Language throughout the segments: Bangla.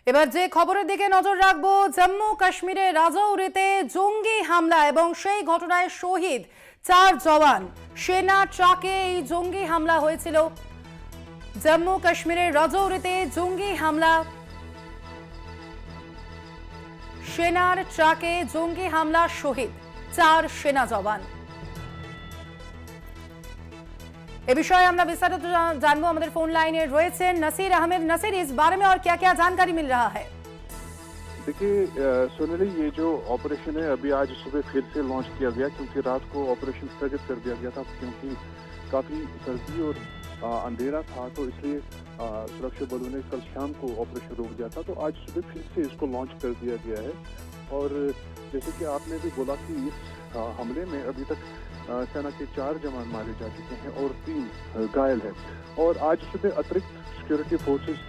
এবার যে খবরের দিকে নজর রাখবো, জম্মু কাশ্মীরের রাজৌরিতে জঙ্গি হামলা এবং সেই ঘটনায় শহীদ 4 জওয়ান। সেনা ট্রাকে এই জঙ্গি হামলা হয়েছিল। জম্মু কাশ্মীরের রাজৌরিতে জঙ্গি হামলা, সেনার ট্রাকে জঙ্গি হামলা, শহীদ 4 সেনা জওয়ান। ए विषय আমরা विस्तारित जानबो। हमारे फोन लाइन रही नसीर अहमद। नसीर, इस बारे में और क्या क्या जानकारी मिल रहा है? देखिए सोनाली, ये जो ऑपरेशन है अभी आज सुबह फिर से लॉन्च किया गया, क्योंकि रात को ऑपरेशन स्थगित कर दिया गया था क्योंकि काफ़ी सर्दी और अंधेरा था, तो इसलिए सुरक्षा बलों ने कल शाम को ऑपरेशन रोक दिया था। तो आज सुबह फिर से इसको लॉन्च कर दिया गया है। और जैसे कि आपने भी बोला कि इस हमले में अभी तक सेना के 4 जवान मारे जा चुके हैं और 3 घायल हैं। और आज सुबह अतिरिक्त सिक्योरिटी फोर्सेस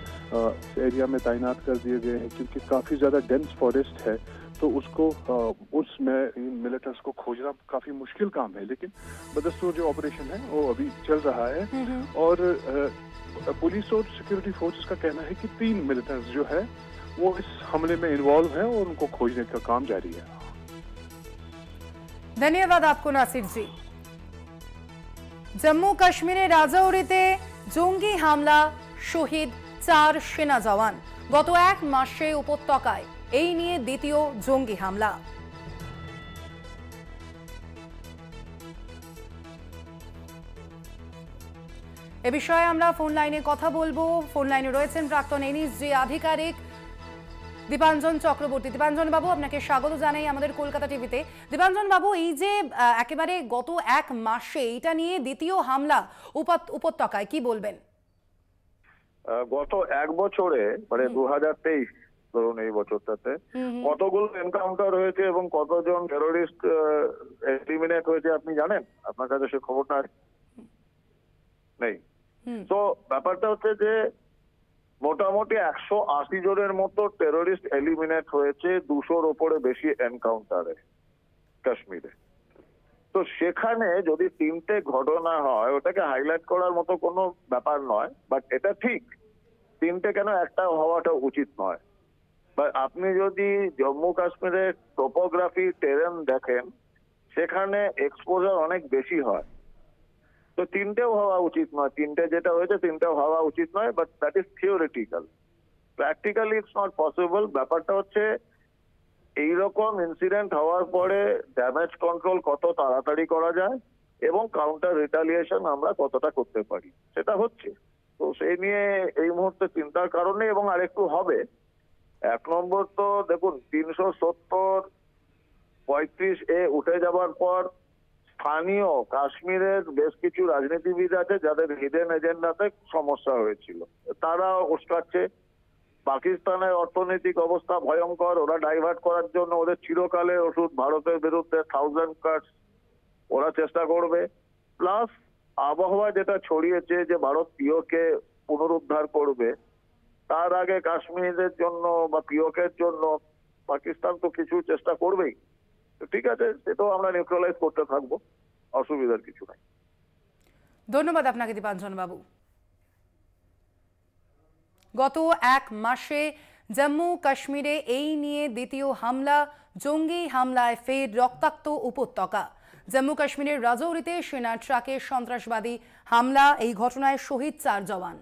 एरिया में तैनात कर दिए गए हैं, क्योंकि काफ़ी ज़्यादा डेंस फॉरेस्ट है, तो उसको उसमें मिलिटेंट्स को खोजना काफ़ी मुश्किल काम है। लेकिन बदस्तूर जो ऑपरेशन है वो अभी चल रहा है। और पुलिस और सिक्योरिटी फोर्सेस का कहना है कि 3 मिलिटेंट्स जो है वो इस हमले में इन्वॉल्व हैं और उनको खोजने का काम जारी है। धन्यवाद आपको नासिर जी। जम्मू काश्मीरे राजौरीते जंगी हामला, शहीद 4 सेना जवान। गत 1 मासे उपत्यकाय এই নিয়ে দ্বিতীয় জঙ্গি হামলা। এ বিষয়ে আমরা ফোন লাইনে কথা বলবো। ফোন লাইনে রয়েছেন প্রাক্তন এনএসজি আধিকারিক দীপাঞ্জন চক্রবর্তী। দীপাঞ্জন বাবু, আপনাকে স্বাগত জানাই আমাদের কলকাতা টিভিতে। দীপাঞ্জন বাবু, এই যে একেবারে গত 1 মাসে এটা নিয়ে দ্বিতীয় হামলা উপত্যকায়, কি বলবেন? গত 1 বছরে মানে 2023 ধরুন এই বছরটাতে কতগুলো এনকাউন্টার হয়েছে এবং কতজন টেরোরিস্ট এলিমিনেট হয়েছে আপনি জানেন? আপনার কাছে সে খবরটা নেই। তো ব্যাপারটা হচ্ছে যে মোটামুটি 180 জনের মতো টেরোরিস্ট এলিমিনেট হয়েছে 200-র উপরে বেশি এনকাউন্টারে কাশ্মীরে। তো সেখানে যদি 3টে ঘটনা হয়, ওটাকে হাইলাইট করার মতো কোনো ব্যাপার নয়, বাট এটা ঠিক 3টে কেন একটা হওয়াটা উচিত নয়। আপনি যদি জম্মু কাশ্মীরের টোপোগ্রাফি টেরেন দেখেন, সেখানে এক্সপোজার অনেক বেশি হয়। তো 3টেও হওয়া উচিত নয়, 3টে যেটা হয়েছে 3টেও হওয়া উচিত নয়, but that is theoretical. Practically it's not possible. ব্যাপারটা হচ্ছে এইরকম ইনসিডেন্ট হওয়ার পরে ড্যামেজ কন্ট্রোল কত তাড়াতাড়ি করা যায় এবং কাউন্টার রিটালিয়েশন আমরা কতটা করতে পারি, সেটা হচ্ছে। তো সেই নিয়ে এই মুহূর্তে চিন্তার কারণে এবং আরেকটু হবে। 1 নম্বর তো দেখুন, 370-35A উঠে যাবার পর স্থানীয় কাশ্মীরের বেশ কিছু রাজনীতিবিদ আছে যাদের হিডেন এজেন্ডাতে সমস্যা হয়েছিল, তারা উস্কাচ্ছে। পাকিস্তানের অর্থনৈতিক অবস্থা ভয়ঙ্কর, ওরা ডাইভার্ট করার জন্য ওদের চিরকালের ওষুধ ভারতের বিরুদ্ধে 1000 কাটস ওরা চেষ্টা করবে। প্লাস আবহাওয়া যেটা ছড়িয়েছে যে ভারত পিওকে পুনরুদ্ধার করবে, তার আগে কাশ্মীরের জন্য বা পিওকের জন্য পাকিস্তান তো কিছু চেষ্টা করবেই। ঠিক আছে, সেটাও আমরা নিউট্রালাইজ করতে থাকবো, অসুবিধার কিছু নাই। ধন্যবাদ আপনাকে দীপাঞ্জন বাবু। গত 1 মাসে জম্মু কাশ্মীরে এই নিয়ে দ্বিতীয় হামলা, জঙ্গি হামলায় ফের রক্তাক্ত উপত্যকা। জম্মু কাশ্মীরের রাজৌরিতে সেনা ট্রাকে সন্ত্রাসবাদী হামলা, এই ঘটনায় শহীদ 4 জওয়ান।